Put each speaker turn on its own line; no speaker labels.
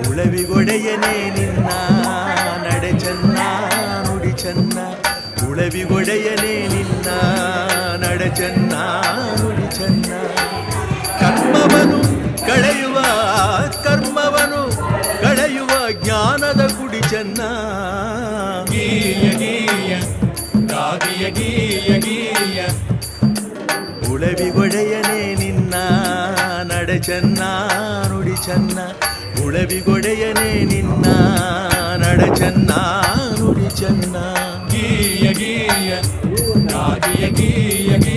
ಉಳವಿಗೊಡೆಯನೇ ನಿನ್ನ ನಡೆ ಚೆನ್ನ ನುಡಿ ಚೆನ್ನ. ಉಳವಿಗೊಡೆಯನೇ ನಿನ್ನ ನಡೆ ಚೆನ್ನ ನುಡಿ ಚೆನ್ನ. ಕರ್ಮವನು ಕಳೆಯುವ ಕರ್ಮವನು ಕಳೆಯುವ ಜ್ಞಾನದ ಕುಡಿ ಚೆನ್ನ.
ಗೀಯ ಗೀಯ ಗಾಗಿಯ ಗೀಯ ಗೀಯ.
ಉಳವಿಗೊಡೆಯನೇ ನಿನ್ನ ನಡೆ ಚೆನ್ನ ನುಡಿ ಚೆನ್ನ. ಉಳವಿಗೊಡೆಯನೇ ನಿನ್ನ ನಡೆ ಚೆನ್ನ ನುಡಿ ಚೆನ್ನ.
ಗೀಯ ಗೀಯ ಗಾಗಿಯ ಗೀಯ ಗೀಯ.